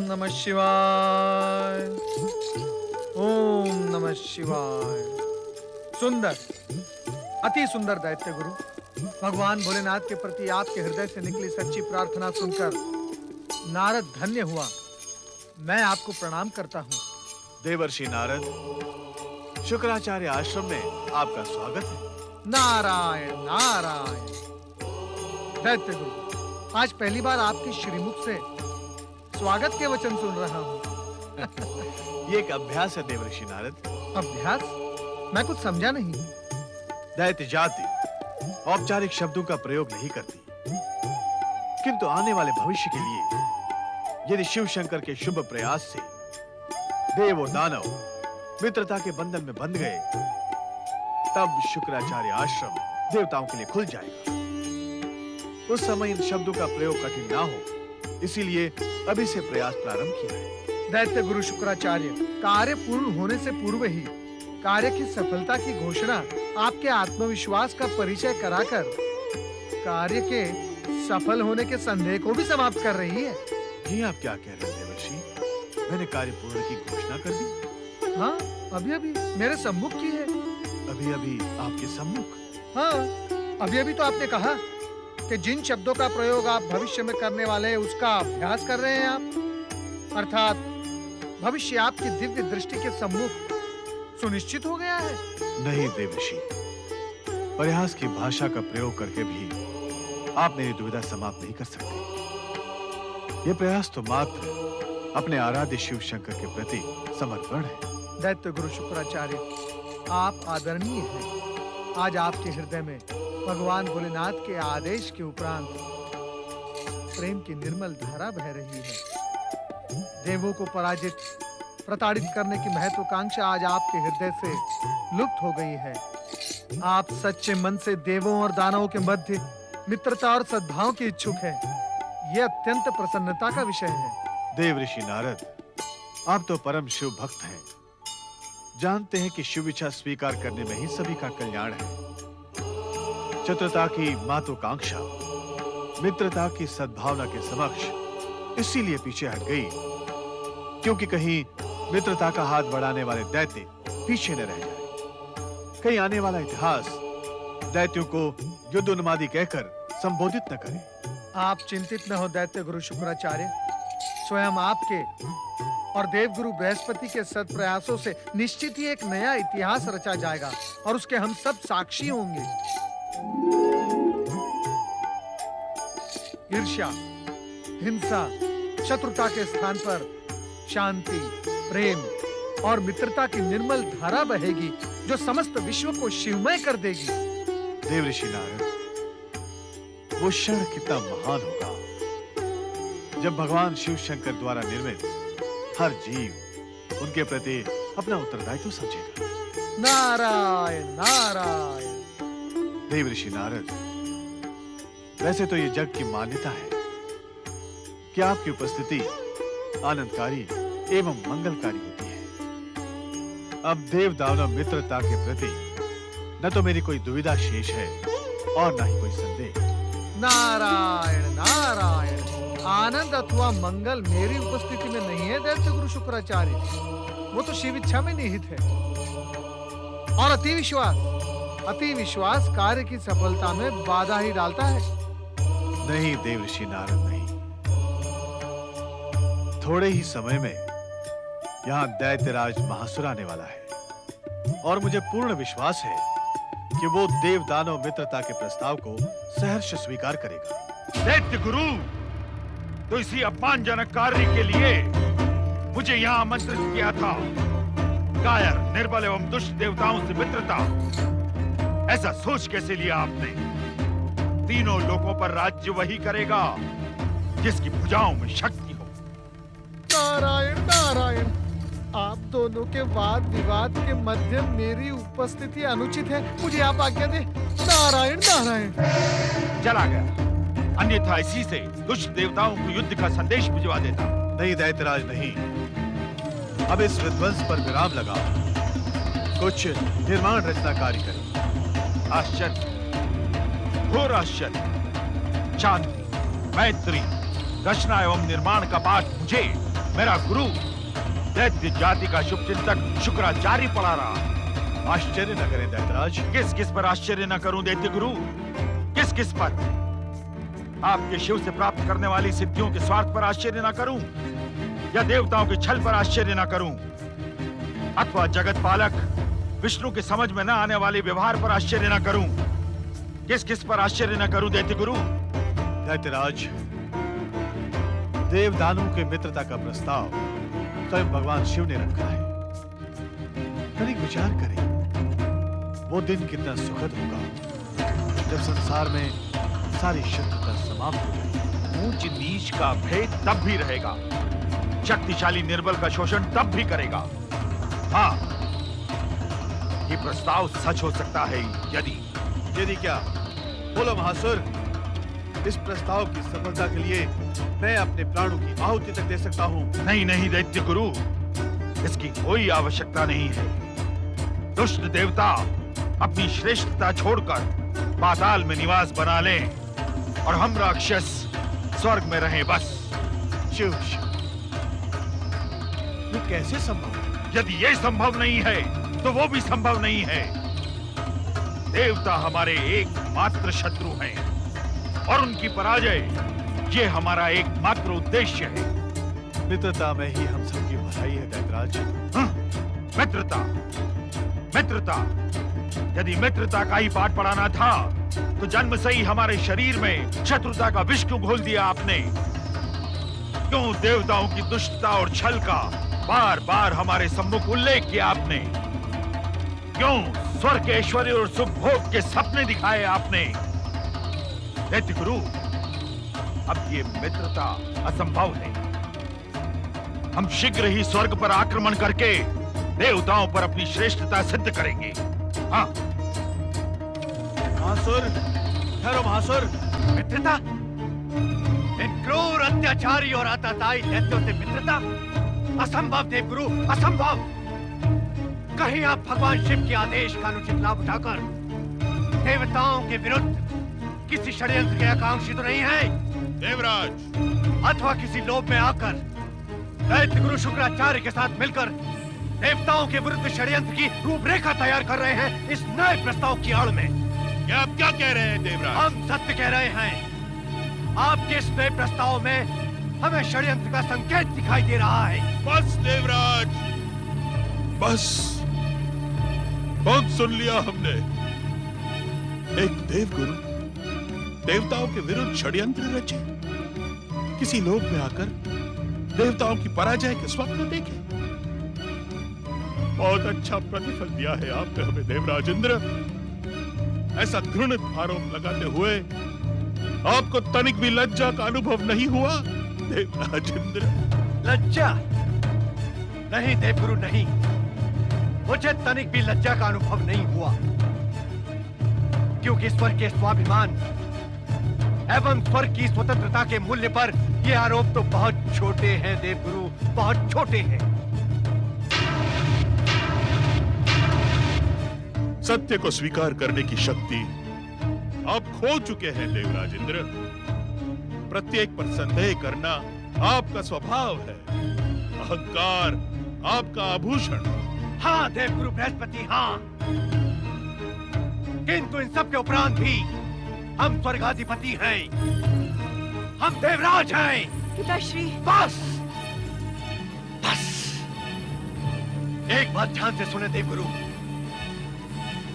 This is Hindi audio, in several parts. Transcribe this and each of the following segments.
नमः शिवाय। ओम नमः शिवाय। सुंदर, अति सुंदर दैत्य गुरु, भगवान भोलेनाथ के प्रति आपके हृदय से निकली सच्ची प्रार्थना सुनकर नारद धन्य हुआ। मैं आपको प्रणाम करता हूँ। देवर्षि नारद, शुक्राचार्य आश्रम में आपका स्वागत है। नारायण नारायण। दैत्य गुरु, आज पहली बार आपके श्रीमुख से स्वागत के वचन सुन रहा हूँ। ये एक अभ्यास है देवर्षि नारद। अभ्यास? मैं कुछ समझा नहीं। दैत्य जाति औपचारिक शब्दों का प्रयोग नहीं करती, किंतु आने वाले भविष्य के लिए यदि शिव शंकर के शुभ प्रयास से देव और दानव मित्रता के बंधन में बंध गए, तब शुक्राचार्य आश्रम देवताओं के लिए खुल जाएगा। उस समय इन शब्दों का प्रयोग कठिन ना हो, इसीलिए अभी से प्रयास प्रारंभ किया है। दैत्य गुरु शुक्राचार्य, कार्य पूर्ण होने से पूर्व ही कार्य की सफलता की घोषणा आपके आत्मविश्वास का परिचय कराकर कार्य के सफल होने के संदेह को भी समाप्त कर रही है। ये आप क्या कह रहे हैं देवर्षि? मैंने कार्य पूर्ण की घोषणा कर दी? हाँ, अभी-अभी मेरे सम्मुख की है। अभी-अभी आपके सम्मुख? हाँ, अभी-अभी तो आपने कहा कि जिन शब्दों का प्रयोग आप भविष्य में करने वाले हैं, उसका अभ्यास कर रहे हैं आप। अर्थात भविष्य आपकी दिव्य दृष्टि के सम्मुख सुनिश्चित हो गया है। नहीं देवर्षि, प्रयास की भाषा का प्रयोग करके भी आप मेरी दुविधा समाप्त नहीं कर सकते। ये प्रयास तो मात्र अपने आराध्य शिव शंकर के प्रति समर्पण है। दैत्य गुरु शुक्राचार्य, आप आदरणीय हैं। आज आपके हृदय में भगवान भोलेनाथ के आदेश के उपरांत प्रेम की निर्मल धारा बह रही है। देवों को पराजित, प्रताड़ित करने की महत्वाकांक्षा आज आपके हृदय से लुप्त हो गई है। आप सच्चे मन से देवों और दानवों के मध्य मित्रता और सद्भाव की इच्छुक हैं। यह अत्यंत प्रसन्नता का विषय है। देवर्षि नारद, आप तो परम शिव भक्त हैं। जानते हैं कि शिव इच्छा स्वीकार करने में ही सभी का कल्याण है। चतुरता की महत्वाकांक्षा मित्रता की सद्भावना के समक्ष इसीलिए पीछे हट गई, क्योंकि कहीं मित्रता का हाथ बढ़ाने वाले दैत्य पीछे न रह जाए। कहीं आने वाला इतिहास दैत्यों को युद्ध उन्मादी कहकर संबोधित न करे। आप चिंतित न हो दैत्य गुरु शुक्राचार्य। स्वयं आपके और देवगुरु बृहस्पति के सद प्रयासों से निश्चित ही एक नया इतिहास रचा जाएगा और उसके हम सब साक्षी होंगे। ईर्ष्या, हिंसा, शत्रुता के स्थान पर शांति, प्रेम और मित्रता की निर्मल धारा बहेगी, जो समस्त विश्व को शिवमय कर देगी। देवर्षि नारद, वो क्षण कितना महान होगा जब भगवान शिव शंकर द्वारा निर्मित हर जीव उनके प्रति अपना उत्तरदायित्व समझेगा। नारायण नारायण। देवर्षि नारद, वैसे तो ये जग की मान्यता है कि आपकी उपस्थिति आनंदकारी एवं मंगलकारी होती है। अब देव दानव मित्रता के प्रति न तो मेरी कोई दुविधा शेष है और न ही कोई संदेह। नारायण नारायण। आनंद अथवा मंगल मेरी उपस्थिति में नहीं है दैत्य गुरु शुक्राचार्य, वो तो शिव इच्छा में निहित है। और अति विश्वास कार्य की सफलता में बाधा ही डालता है। नहीं देवर्षि नारद, नहीं। थोड़े ही समय में यहाँ दैत्यराज महासुर आने वाला है और मुझे पूर्ण विश्वास है कि वो देव दानव मित्रता के प्रस्ताव को सहर्ष स्वीकार करेगा। दैत्य गुरु, तो इसी अपमानजनक कार्य के लिए मुझे यहाँ आमंत्रित किया था। कायर, निर्बल एवं दुष्ट देवताओं से मित्रता, ऐसा सोच कैसे लिया आपने? तीनों लोकों पर राज्य वही करेगा जिसकी भुजाओं में शक्ति हो। नारायण नारायण। आप दोनों के वाद विवाद के मध्य मेरी उपस्थिति अनुचित है, मुझे आप आज्ञा दे। नारायण नारायण। चला गया, अन्यथा इसी से दुष्ट देवताओं को युद्ध का संदेश भिजवा देता। नहीं दैत्यराज, नहीं। अब इस विध्वंस पर विराम लगाओ, कुछ निर्माण रचना कार्य करें। आश्चर्य, घोर आश्चर्य। शांति, मैत्री, रचना एवं निर्माण का पाठ मुझे मेरा गुरु दैत्य जाति का शुभचिंतक शुक्राचार्य पड़ा रहा। आश्चर्य न करें दैत्यराज। किस किस पर आश्चर्य न करूं दैत्य गुरु? किस किस पर? आपके शिव से प्राप्त करने वाली सिद्धियों के स्वार्थ पर आश्चर्य न करूं, या देवताओं के छल पर आश्चर्य न करूं, अथवा जगत पालक विष्णु के समझ में न आने वाले व्यवहार पर आश्चर्य न करूं? किस किस पर आश्चर्य न करूं दैत्य गुरु? दैत्यराज, देव दानवों के मित्रता का प्रस्ताव स्वयं भगवान शिव ने रखा है। तनिक विचार करें, वो दिन कितना सुखद होगा जब संसार में सारी शत्रुता समाप्त हो जाएगी। ऊंच नीच का भेद तब भी रहेगा, शक्तिशाली निर्बल का शोषण तब भी करेगा। हाँ, ये प्रस्ताव सच हो सकता है यदि क्या? बोलो महासुर, इस प्रस्ताव की सफलता के लिए मैं अपने प्राणों की आहुति तक दे सकता हूँ। नहीं नहीं दैत्य गुरु, इसकी कोई आवश्यकता नहीं है। दुष्ट देवता अपनी श्रेष्ठता छोड़कर पाताल में निवास बना लें और हम राक्षस स्वर्ग में रहें बस। शिव शिव, ये कैसे संभव है? यदि ये संभव नहीं है तो वो भी संभव नहीं है। देवता हमारे एकमात्र शत्रु हैं और उनकी पराजय ये हमारा एकमात्र उद्देश्य है। मित्रता में ही हम सबकी भलाई है दैत्यराज। मित्रता, मित्रता, यदि मित्रता का ही पाठ पढ़ाना था तो जन्म से ही हमारे शरीर में शत्रुता का विष क्यों घोल दिया आपने? क्यों देवताओं की दुष्टता और छल का बार बार हमारे सम्मुख उल्लेख किया आपने? क्यों स्वर्ग ऐश्वर्य और सुख भोग के सपने दिखाए आपने? दैत्य गुरु, अब ये मित्रता असंभव है। हम शीघ्र ही स्वर्ग पर आक्रमण करके देवताओं पर अपनी श्रेष्ठता सिद्ध करेंगे। हाँ। महासुर, ठहरो महासुर। मित्रता? इन क्रूर अत्याचारी और आतताई दैत्यों से मित्रता? असंभव देवगुरु, असंभव। कहीं आप भगवान शिव के आदेश का अनुचित लाभ उठाकर देवताओं के विरुद्ध किसी षड्यंत्र के आकांक्षी तो नहीं है? देवराज, अथवा किसी लोभ में आकर दैत्य गुरु शुक्राचार्य के साथ मिलकर देवताओं के विरुद्ध षड्यंत्र की रूपरेखा तैयार कर रहे हैं इस नए प्रस्ताव की आड़ में। क्या आप क्या कह रहे हैं देवराज? हम सत्य कह रहे हैं। आपके इस नए प्रस्ताव में हमें षड्यंत्र का संकेत दिखाई दे रहा है। बस देवराज, बस बहुत सुन लिया हमने। एक देवगुरु देवताओं के विरुद्ध षड्यंत्र रचे, किसी लोभ में आकर देवताओं की पराजय के स्वप्न देखे। बहुत अच्छा प्रतिफल दिया है आपने हमें देवराज इंद्र। ऐसा घृणित आरोप लगाते हुए आपको तनिक भी लज्जा का अनुभव नहीं हुआ देवराज इंद्र? लज्जा? नहीं देवगुरु, नहीं। मुझे तनिक भी लज्जा का अनुभव नहीं हुआ, क्योंकि स्वर्ग के स्वाभिमान एवं स्वर्ग की स्वतंत्रता के मूल्य पर ये आरोप तो बहुत छोटे हैं देवगुरु, बहुत छोटे हैं। सत्य को स्वीकार करने की शक्ति आप खो चुके हैं देवराज इंद्र। प्रत्येक पर संदेह करना आपका स्वभाव है, अहंकार आपका आभूषण। हाँ देवगुरु बृहस्पति, हाँ। किंतु इन सब के उपरांत भी हम स्वर्गाधिपति हैं, हम देवराज हैं। पिताश्री, बस बस एक बात ध्यान से सुने देवगुरु,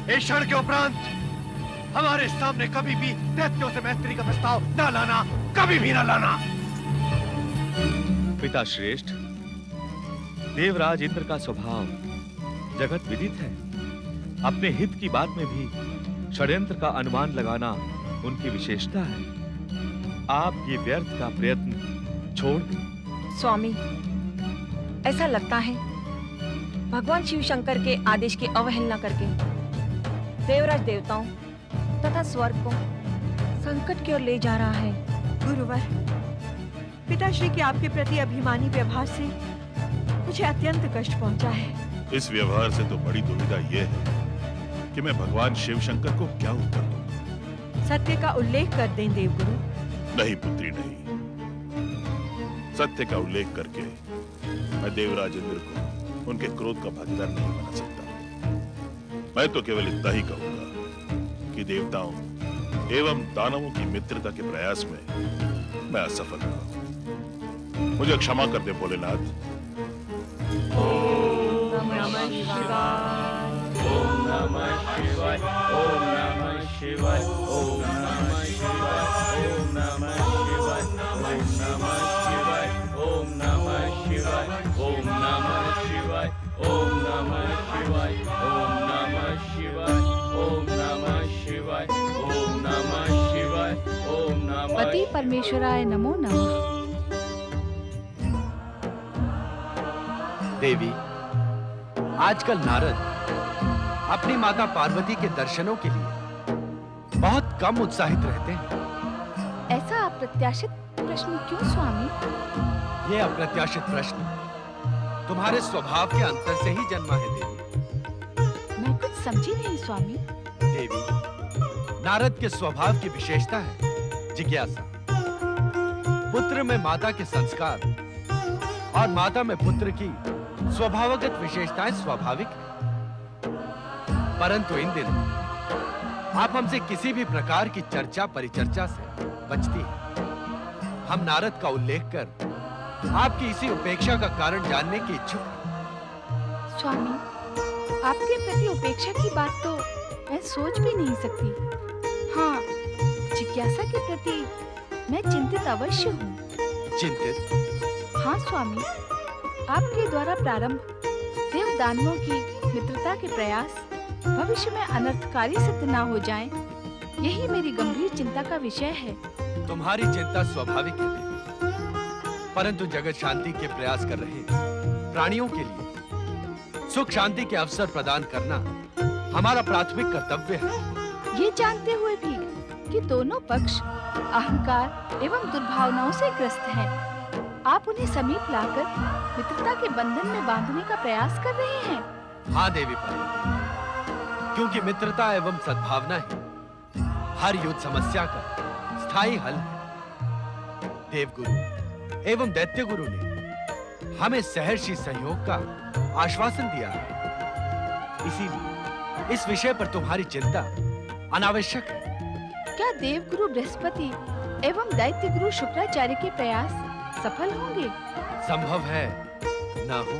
इस क्षण के उपरांत हमारे सामने कभी भी दैत्यों से मैत्री का प्रस्ताव न लाना, कभी भी न लाना। पिता श्रेष्ठ, देवराज इंद्र का स्वभाव जगत विदित है। अपने हित की बात में भी षड्यंत्र का अनुमान लगाना उनकी विशेषता है। आप ये व्यर्थ का प्रयत्न छोड़ दें। स्वामी, ऐसा लगता है भगवान शिव शंकर के आदेश की अवहेलना करके देवराज देवताओं तथा स्वर्ग को संकट की ओर ले जा रहा है। गुरुवर, पिताश्री के आपके प्रति अभिमानी व्यवहार से मुझे अत्यंत कष्ट पहुंचा है। इस व्यवहार से तो बड़ी दुविधा यह है कि मैं भगवान शिव शंकर को क्या उत्तर दूं? सत्य का उल्लेख कर दें देवगुरु। नहीं पुत्री, नहीं। सत्य का उल्लेख करके मैं देवराज इंद्र को उनके क्रोध का भागीदार नहीं बना सकता। मैं तो केवल इतना ही कहूंगा कि देवताओं एवं दानवों की मित्रता के प्रयास में मैं असफल रहा। मुझे क्षमा कर दे भोलेनाथ। ओम नमः शिवाय। ओम नमः शिवाय। ओम नमः शिवाय। ओम नमः शिवाय। ओम नमः शिवाय। ओम नमः शिवाय। ओम नमः शिवाय। ओम नमः शिवाय। ओम नमः शिवाय। ओम नमः शिवाय। ओम नमः शिवाय। ओम नमः पति परमेश्वराय नमो नमः। देवी, आजकल नारद अपनी माता पार्वती के दर्शनों के लिए बहुत कम उत्साहित रहते हैं। ऐसा अप्रत्याशित प्रश्न क्यों स्वामी? ये अप्रत्याशित प्रश्न तुम्हारे स्वभाव के अंतर से ही जन्मा है देवी। मैं कुछ समझी नहीं स्वामी। देवी, नारद के स्वभाव की विशेषता है जिज्ञासा। पुत्र में माता के संस्कार और माता में पुत्र की स्वभावगत विशेषताएं स्वाभाविक है। परंतु इन दिनों आप हमसे किसी भी प्रकार की चर्चा परिचर्चा से बचती है। हम नारद का उल्लेख कर आपकी इसी उपेक्षा का कारण जानने की इच्छुक हैं। स्वामी, आपके प्रति उपेक्षा की बात तो मैं सोच भी नहीं सकती। हाँ, जिज्ञासा के प्रति मैं चिंतित अवश्य हूँ। चिंतित? हाँ स्वामी, आपके द्वारा प्रारंभ देव दानवों की मित्रता के प्रयास भविष्य में अनर्थकारी सिद्ध ना हो जाएं, यही मेरी गंभीर चिंता का विषय है। तुम्हारी चिंता स्वाभाविक है देवी, परंतु जगत शांति के प्रयास कर रहे प्राणियों के लिए सुख शांति के अवसर प्रदान करना हमारा प्राथमिक कर्तव्य है। ये जानते हुए भी कि दोनों पक्ष अहंकार एवं दुर्भावनाओं से ग्रस्त हैं, आप उन्हें समीप लाकर मित्रता के बंधन में बांधने का प्रयास कर रहे हैं। हाँ देवी पार्वती, क्योंकि मित्रता एवं सद्भावना ही हर युद्ध समस्या का स्थायी हल है। देवगुरु एवं दैत्य गुरु ने हमें सहर्षी सहयोग का आश्वासन दिया है। इसीलिए इस विषय पर तुम्हारी चिंता अनावश्यक है। क्या देवगुरु बृहस्पति एवं दैत्य गुरु शुक्राचार्य के प्रयास सफल होंगे? संभव है ना हो।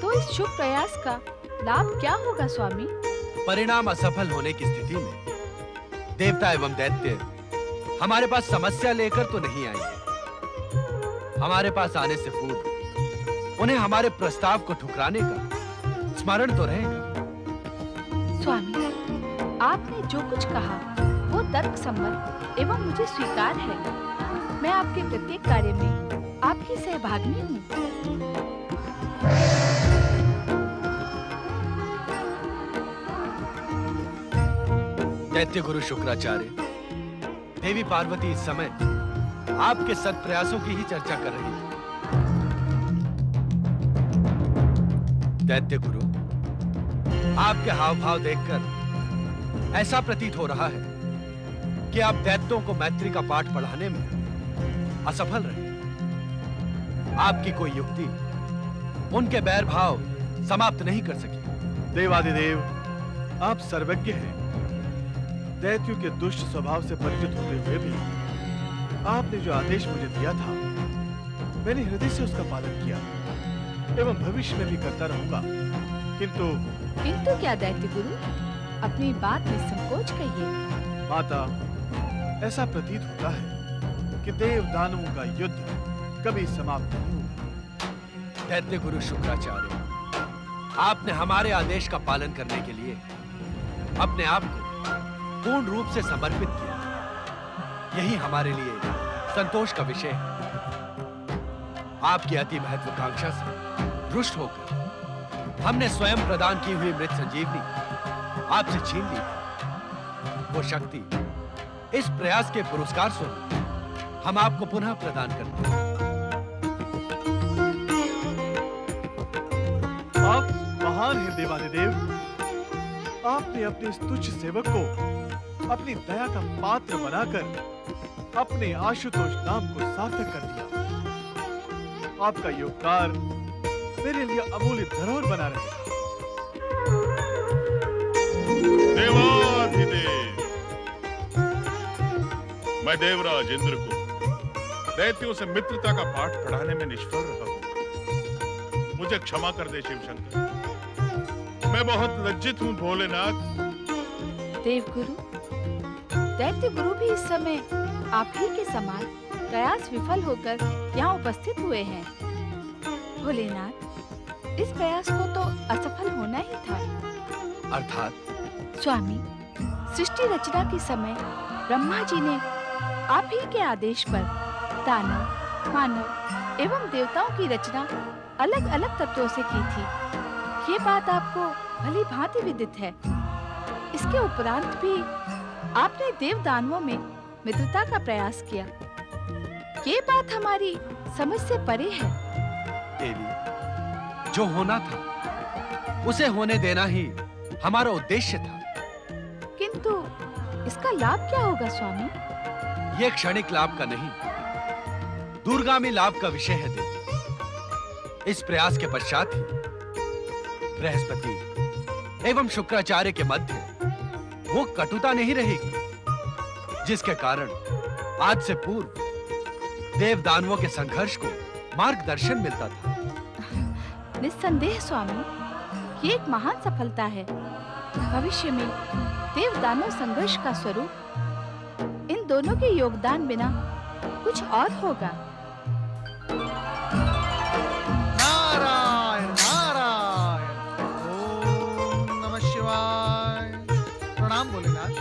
तो इस शुभ प्रयास का लाभ क्या होगा स्वामी? परिणाम असफल होने की स्थिति में देवता एवं दैत्य हमारे पास समस्या लेकर तो नहीं आएंगे। हमारे पास आने से पूर्व उन्हें हमारे प्रस्ताव को ठुकराने का स्मरण तो रहेगा। स्वामी, आपने जो कुछ कहा वो तर्क सम्मत एवं मुझे स्वीकार है। मैं आपके प्रत्येक कार्य में आपकी सहभागिनी हूँ। दैत्य गुरु शुक्राचार्य, देवी पार्वती इस समय आपके सत् प्रयासों की ही चर्चा कर रही थी। दैत्य गुरु, आपके हाव भाव देखकर ऐसा प्रतीत हो रहा है कि आप दैत्यों को मैत्री का पाठ पढ़ाने में असफल रहे। आपकी कोई युक्ति उनके बैर भाव समाप्त नहीं कर सकी। देवाधिदेव, आप सर्वज्ञ हैं। दैत्यों के दुष्ट स्वभाव से परिचित होते हुए भी आपने जो आदेश मुझे दिया था, मैंने हृदय से उसका पालन किया एवं भविष्य में भी करता रहूंगा। किंतु क्या दैत्य गुरु? अपनी बात में संकोच कहिए। माता, ऐसा प्रतीत होता है कि देव दानवों का युद्ध कभी समाप्त नहीं होगा। दैत्य गुरु शुक्राचार्य, आपने हमारे आदेश का पालन करने के लिए अपने आप को पूर्ण रूप से समर्पित किया। यही हमारे लिए संतोष का विषय है। आपकी अति महत्वाकांक्षा से रुष्ट होकर हमने स्वयं प्रदान की हुई मृत संजीवनी आपसे छीन ली थी। वो शक्ति इस प्रयास के पुरस्कार स्वरूप हम आपको पुनः प्रदान करते हैं। आप महान हैं देवाधिदेव। आपने अपने इस तुच्छ सेवक को अपनी दया का पात्र बनाकर अपने आशुतोष नाम को सार्थक कर दिया। आपका ये उपकार मेरे लिए अमूल्य धरोहर बना रहेगा। देवाधिदेव, मैं देवराज इंद्र को दैत्यों से मित्रता का पाठ पढ़ाने में निष्फल रहा हूं। मुझे क्षमा कर दे शिव शंकर, मैं बहुत लज्जित हूं भोलेनाथ। देवगुरु, दैत्य गुरु भी इस समय आप ही के समान प्रयास विफल होकर यहाँ उपस्थित हुए हैं। भोलेनाथ, इस प्रयास को तो असफल होना ही था। अर्थात स्वामी, सृष्टि रचना के समय ब्रह्मा जी ने आप ही के आदेश पर दानव, मानव एवं देवताओं की रचना अलग अलग तत्वों से की थी। ये बात आपको भली भांति विदित है। इसके उपरांत भी आपने देव दानवों में मित्रता का प्रयास किया। ये बात हमारी समझ से परे है। देवी, जो होना था उसे होने देना ही हमारा उद्देश्य था। किंतु इसका लाभ क्या होगा स्वामी? ये क्षणिक लाभ का नहीं, दूरगामी लाभ का विषय है देवी। इस प्रयास के पश्चात ही बृहस्पति एवं शुक्राचार्य के मध्य वो कटुता नहीं रहेगी, जिसके कारण आज से पूर्व देव दानवों के संघर्ष को मार्गदर्शन मिलता था। निस्संदेह स्वामी, ये एक महान सफलता है। भविष्य में देव दानव संघर्ष का स्वरूप इन दोनों के योगदान बिना कुछ और होगा। नारायण नारायण, ओम नमः शिवाय। प्रणाम भोलेनाथ,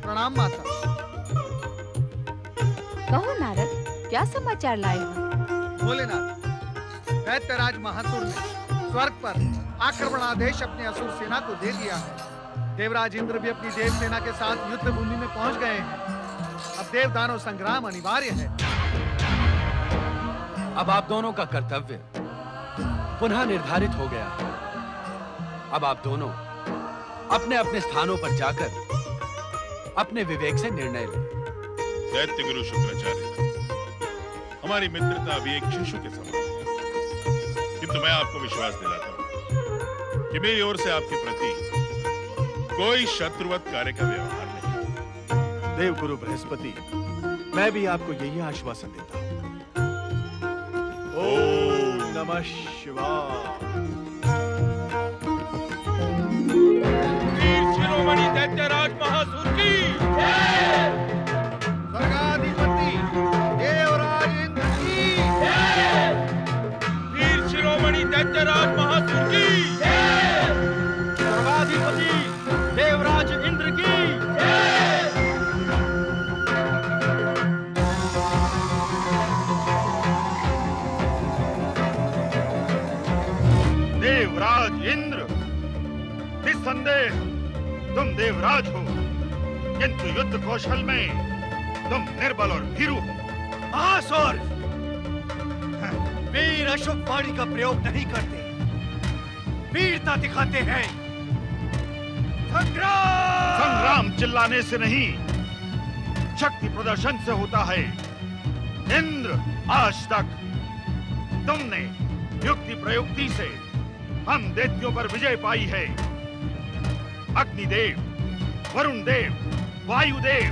प्रणाम माता। कहो नारद, क्या समाचार लाए हो? भोलेनाथ, दैत्यराज महासुर ने स्वर्ग पर आक्रमणादेश अपने असुर सेना को दे दिया है। देवराज इंद्र भी अपनी देव सेना के साथ युद्ध भूमि में पहुंच गए हैं। अब देव दानव संग्राम अनिवार्य है। अब आप दोनों का कर्तव्य पुनः निर्धारित हो गया है। अब आप दोनों अपने अपने स्थानों पर जाकर अपने विवेक से निर्णय लें। दैत्य गुरु शुक्राचार्य, हमारी मित्रता अभी एक शिशु के समान है, किंतु मैं आपको विश्वास दिलाता हूं कि मेरी ओर से आपके प्रति कोई शत्रुवत कार्य का व्यवहार नहीं। देव गुरु बृहस्पति, मैं भी आपको यही आश्वासन देता हूं। ओम नमः शिवाय। वीर शिरोमणि दैत्यराज महासुर की स्वर्गाधिपति देवराज इंद्र की, वीर शिरोमणि दैत्यराज महासुर की, सर्वाधिपति देवराज इंद्र की। देवराज इंद्र, निस्संदेह तुम देवराज हो, किंतु युद्ध कौशल में तुम निर्बल और भीरू हो। महासुर, वीर अशुभ वाणी का प्रयोग नहीं करते, वीरता दिखाते हैं। संग्राम! संग्राम चिल्लाने से नहीं, शक्ति प्रदर्शन से होता है। इंद्र, आज तक तुमने युक्ति प्रयुक्ति से हम दैत्यों पर विजय पाई है। अग्निदेव, वरुण देव, वायुदेव,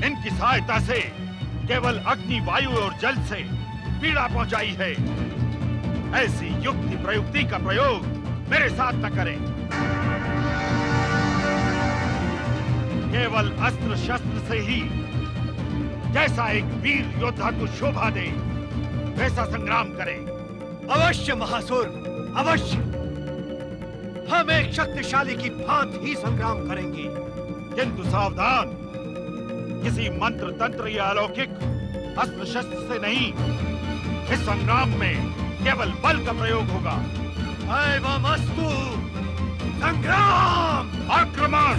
इनकी सहायता से केवल अग्नि, वायु और जल से पीड़ा पहुंचाई है। ऐसी युक्ति प्रयुक्ति का प्रयोग मेरे साथ न करें। केवल अस्त्र शस्त्र से ही जैसा एक वीर योद्धा को शोभा दे, वैसा संग्राम करें। अवश्य महासुर, अवश्य। हम एक शक्तिशाली की भांति ही संग्राम करेंगे। किंतु सावधान, किसी मंत्र तंत्र या अलौकिक अस्त्र शस्त्र से नहीं, इस संग्राम में केवल बल का प्रयोग होगा। एवमस्तु। संग्राम! आक्रमण!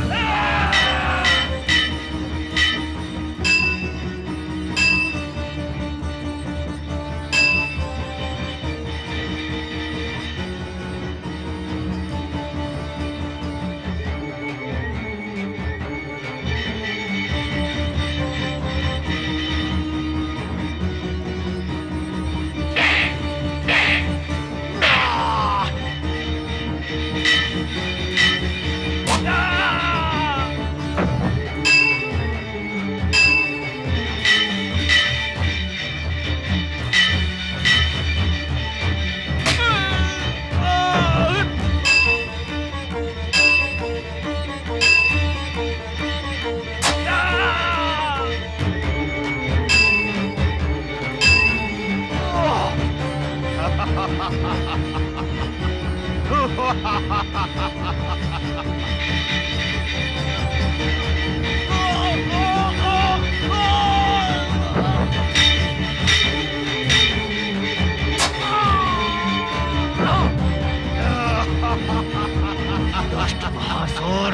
दुष्ट महासुर!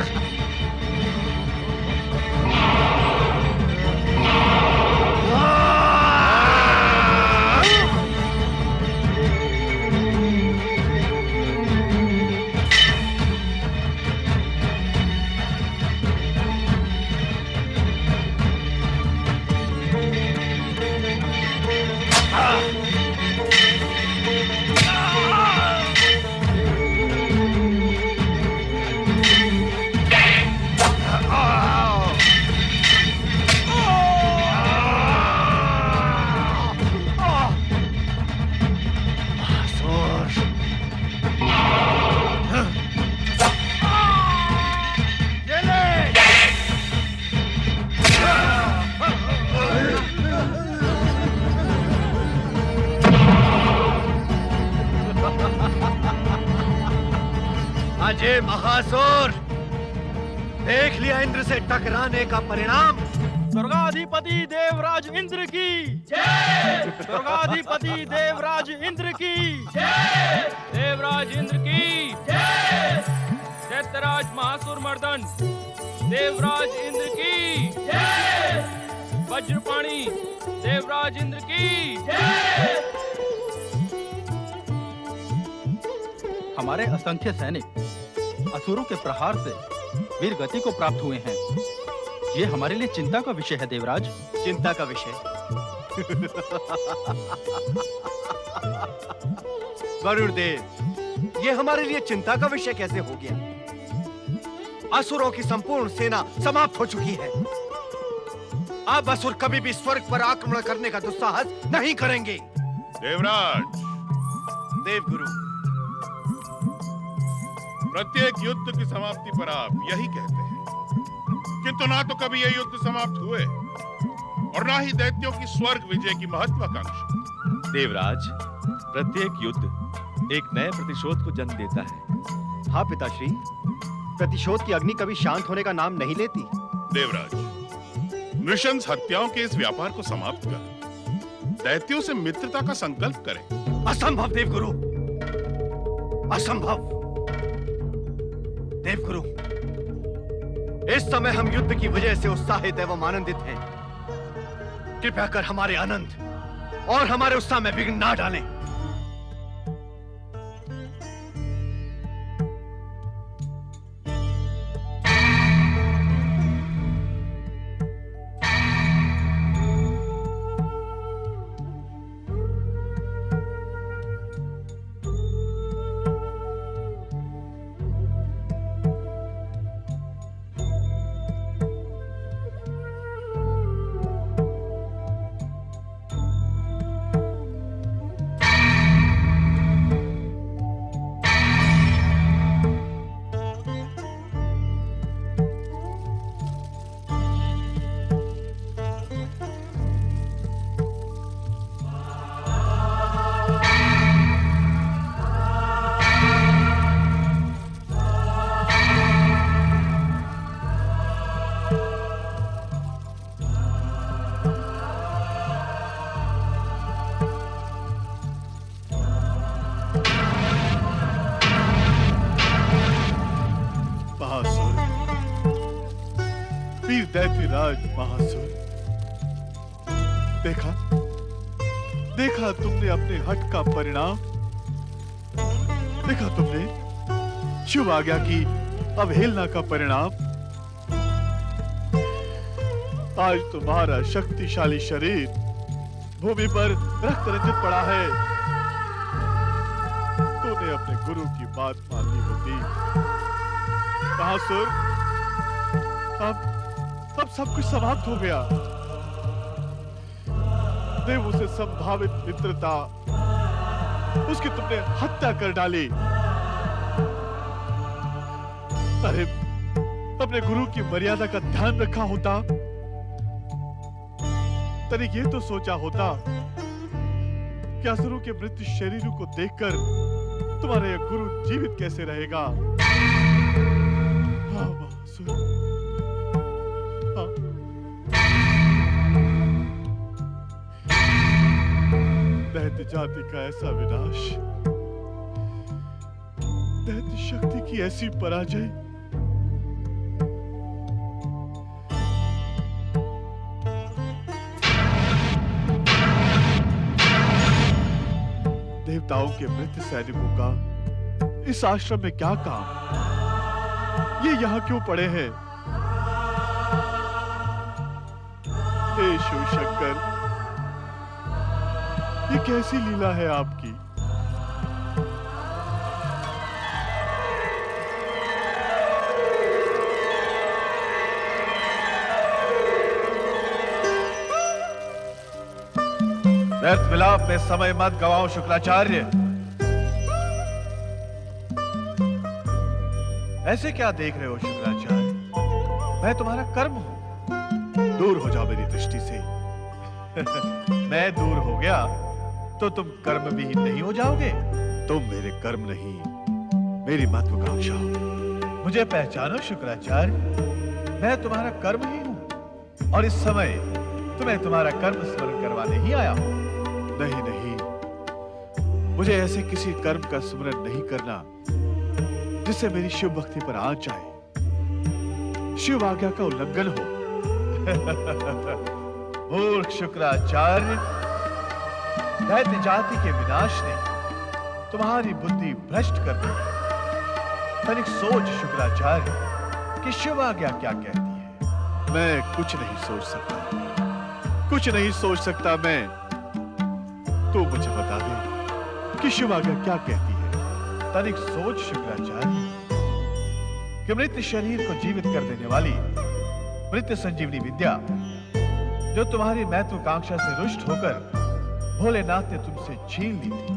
अजय महासुर, देख लिया इंद्र से टकराने का परिणाम। स्वर्गाधिपति देवराज इंद्र की जय! स्वर्गाधिपति देवराज इंद्र की जय! देवराज इंद्र की जय! दैत्यराज महासुर मर्दन देवराज इंद्र की जय! वज्रपाणी देवराज इंद्र की जय! हमारे असंख्य सैनिक असुरों के प्रहार से वीर गति को प्राप्त हुए हैं। ये हमारे लिए चिंता का विषय है देवराज। चिंता का विषय? वरुण देव, ये हमारे लिए चिंता का विषय कैसे हो गया? असुरों की संपूर्ण सेना समाप्त हो चुकी है। अब असुर कभी भी स्वर्ग पर आक्रमण करने का दुस्साहस नहीं करेंगे। देवराज, देवगुरु, प्रत्येक युद्ध की समाप्ति पर आप यही कहते हैं, किंतु ना तो कभी ये युद्ध समाप्त हुए और ना ही दैत्यों की स्वर्ग विजय की महत्वाकांक्षा। देवराज, प्रत्येक युद्ध एक नए प्रतिशोध को जन्म देता है। हाँ पिताश्री, प्रतिशोध की अग्नि कभी शांत होने का नाम नहीं लेती। देवराज, नृशंस हत्याओं के इस व्यापार को समाप्त कर दैत्यों से मित्रता का संकल्प करें। असंभव देवगुरु, असंभव। देवगुरु, इस समय हम युद्ध की वजह से उत्साहित एवं आनंदित हैं। कृपया कर हमारे आनंद और हमारे उत्साह में विघ्न ना डालें। दैत्यराज महासुर, देखा तुमने अपने हट का परिणाम। देखा तुमने शुभ आज्ञा की अवहेलना का परिणाम। आज तुम्हारा शक्तिशाली शरीर भूमि पर रक्त रंजित पड़ा है। तूने अपने गुरु की बात माननी होती। महासुर, अब सब कुछ समाप्त हो गया। देवों से संभावित मित्रता, उसकी तुमने हत्या कर डाली। अरे, अपने गुरु की मर्यादा का ध्यान रखा होता, तनिक ये तो सोचा होता कि असुरों के मृत शरीरों को देखकर तुम्हारा यह गुरु जीवित कैसे रहेगा? हाँ महासुर, हाँ। दैत्य जाति का ऐसा विनाश, दैत्य शक्ति की ऐसी पराजय, देवताओं के मृत सैनिकों का इस आश्रम में क्या काम? ये यहाँ क्यों पड़े हैं? हे शिव शंकर, ये कैसी लीला है आपकी? व्यर्थ विलाप में समय मत गवाओ शुक्राचार्य। ऐसे क्या देख रहे हो शुक्राचार्य? मैं तुम्हारा कर्म हूं। दूर हो जाओ मेरी दृष्टि से। मैं दूर हो गया तो तुम कर्म विहीन नहीं हो जाओगे। तुम मेरे कर्म नहीं, मेरी महत्वाकांक्षा हो। मुझे पहचानो शुक्राचार्य, मैं तुम्हारा कर्म ही हूं और इस समय तुम्हें तुम्हारा कर्म स्मरण करवाने ही आया हूं। नहीं नहीं, मुझे ऐसे किसी कर्म का स्मरण नहीं करना जिससे मेरी शिव भक्ति पर आंच आए, शिव आज्ञा का उल्लंघन हो। मूर्ख शुक्राचार्य, दैत्य जाति के विनाश ने तुम्हारी बुद्धि भ्रष्ट कर दी। तनिक सोच शुक्राचार्य कि शिव आज्ञा क्या कहती है। मैं कुछ नहीं सोच सकता, कुछ नहीं सोच सकता मैं। तो मुझे बता दे कि शिव आज्ञा क्या कहती है। तनिक सोच शुक्राचार्य कि मृत शरीर को जीवित कर देने वाली मृत संजीवनी विद्या जो तुम्हारी महत्वाकांक्षा से रुष्ट होकर भोलेनाथ ने तुमसे छीन ली थी,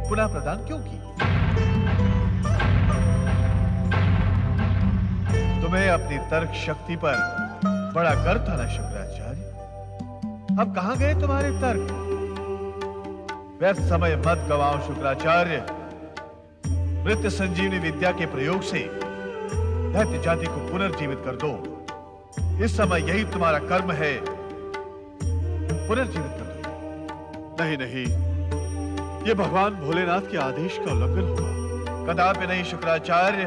पुनः प्रदान क्यों की? तुम्हें अपनी तर्क शक्ति पर बड़ा गर्व था ना शुक्राचार्य? अब कहां गए तुम्हारे तर्क? व्यर्थ समय मत गवाओ शुक्राचार्य। मृत संजीवनी विद्या के प्रयोग से दैत्य जाति को पुनर्जीवित कर दो। इस समय यही तुम्हारा कर्म है, पुनर्जीवित कर दो। नहीं नहीं, ये भगवान भोलेनाथ के आदेश का उल्लंघन होगा। कदापि नहीं शुक्राचार्य।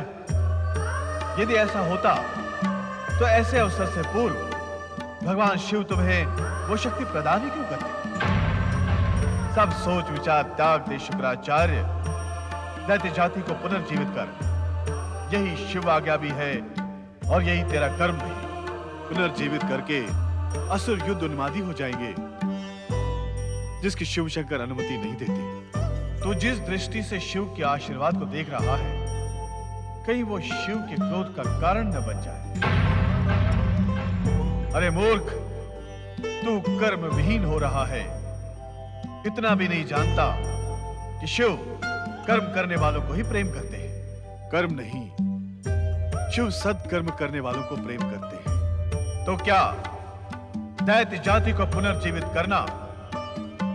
यदि ऐसा होता तो ऐसे अवसर से पूर्व भगवान शिव तुम्हें वो शक्ति प्रदान ही क्यों करते? सब सोच विचार त्याग दे शुक्राचार्य। दैत्य जाति को पुनर्जीवित कर, यही शिव आज्ञा भी है और यही तेरा कर्म भी। पुनर्जीवित करके असुर युद्ध उन्मादी हो जाएंगे, जिसकी शिव शंकर अनुमति नहीं देते। तो जिस दृष्टि से शिव के आशीर्वाद को देख रहा है, कहीं वो शिव के क्रोध का कारण न बन जाए। अरे मूर्ख, तू कर्म विहीन हो रहा है। इतना भी नहीं जानता कि शिव कर्म करने वालों को ही प्रेम करते हैं। कर्म नहीं, शिव सत्कर्म करने वालों को प्रेम करते हैं। तो क्या दैत्य जाति को पुनर्जीवित करना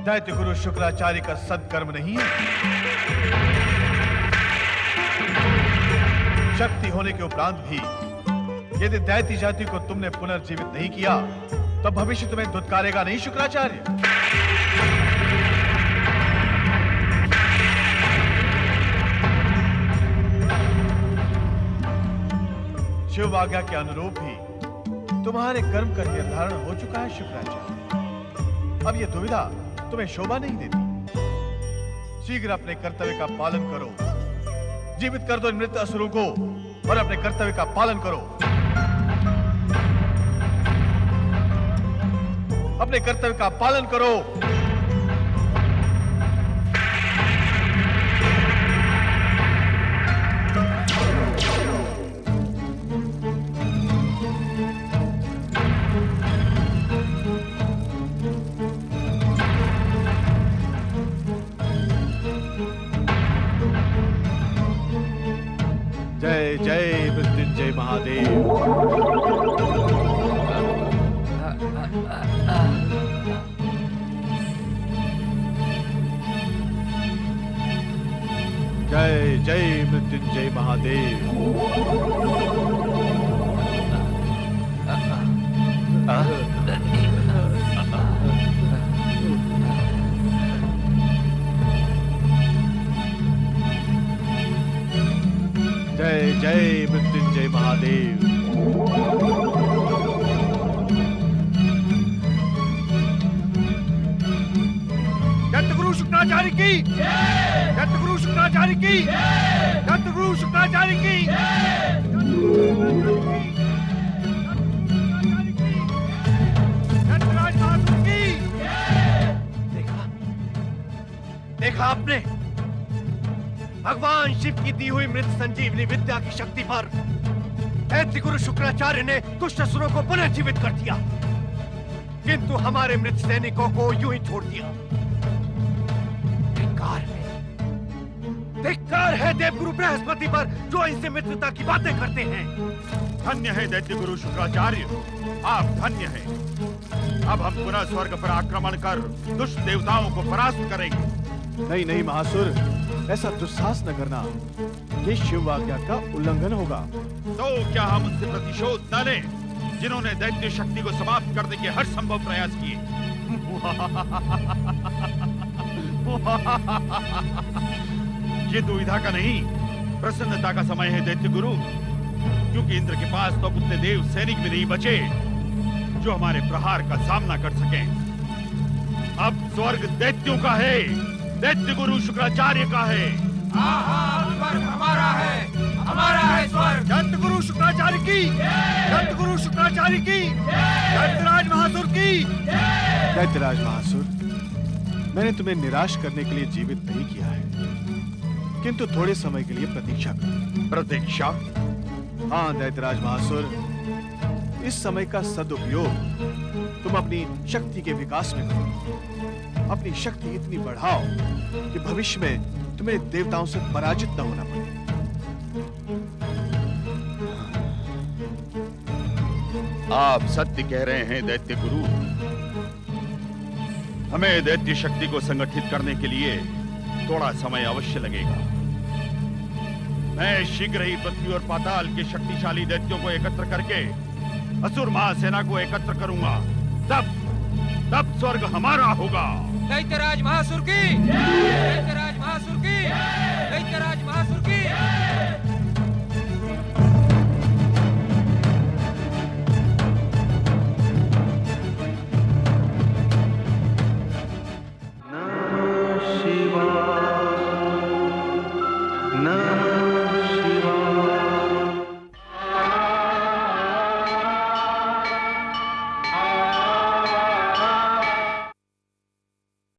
दैत्य गुरु शुक्राचार्य का सत्कर्म नहीं है? शक्ति होने के उपरांत भी यदि दैत्य जाति को तुमने पुनर्जीवित नहीं किया तो भविष्य तुम्हें धुतकारेगा नहीं शुक्राचार्य? शिव आज्ञा के अनुरूप ही तुम्हारे कर्म का निर्धारण हो चुका है शुक्राचार्य। अब यह दुविधा तुम्हें शोभा नहीं देती। शीघ्र अपने कर्तव्य का पालन करो। जीवित कर दो इन मृत असुरों को और अपने कर्तव्य का पालन करो। अपने कर्तव्य का पालन करो। जय जय मृत्युंजय महादेव। जय जय मृत्युंजय महादेव। जय जय मृत्युंजय महादेव। दत्तगुरु शुक्राचार्य की, दत्तगुरु शुक्राचार्य की, दत्तगुरु शुक्राचार्य की, दत्तराज महासुर की। देखा, देखा आपने? भगवान शिव की दी हुई मृत संजीवनी विद्या की शक्ति पर दैत्य गुरु शुक्राचार्य ने दुष्ट असुरों को पुनः जीवित कर दिया, किंतु हमारे मृत सैनिकों को यूं ही छोड़ दिया। धिक्कार है देवगुरु बृहस्पति पर, जो इनसे मित्रता की बातें करते हैं। धन्य है दैत्य गुरु शुक्राचार्य, आप धन्य हैं। अब हम पुनः स्वर्ग पर आक्रमण कर दुष्ट देवताओं को परास्त करेंगे। नहीं नहीं महासुर, ऐसा दुस्साहस न करना, ये शिव आज्ञा का उल्लंघन होगा। तो क्या हम उनसे प्रतिशोध न लें, जिन्होंने दैत्य शक्ति को समाप्त करने के हर संभव प्रयास किए? ये दुविधा का नहीं, प्रसन्नता का समय है दैत्य गुरु, क्योंकि इंद्र के पास तो उतने देव सैनिक भी नहीं बचे जो हमारे प्रहार का सामना कर सकें। अब स्वर्ग दैत्यों का है, दैत्य गुरु शुक्राचार्य का है। स्वर्ग हमारा है, हमारा है स्वर्ग। दत्त गुरु शुक्राचार्य की, दत्त गुरु शुक्राचार्य की, दत्तराज महासुर की। दैत्यराज महासुर, मैंने तुम्हें निराश करने के लिए जीवित नहीं किया है, किंतु थोड़े समय के लिए प्रतीक्षा करो। प्रतीक्षा? हाँ दैत्यराज महासुर, इस समय का सदुपयोग तुम अपनी शक्ति के विकास में करो। अपनी शक्ति इतनी बढ़ाओ कि भविष्य में तुम्हें देवताओं से पराजित न होना पड़े। आप सत्य कह रहे हैं दैत्य गुरु। हमें दैत्य शक्ति को संगठित करने के लिए थोड़ा समय अवश्य लगेगा। मैं शीघ्र ही पृथ्वी और पाताल के शक्तिशाली दैत्यों को एकत्र करके असुर महासेना को एकत्र करूंगा। तब स्वर्ग हमारा होगा। दैत्यराज महासुर की, दैत्यराज महासुर की, दैत्यराज महासुर की। नमः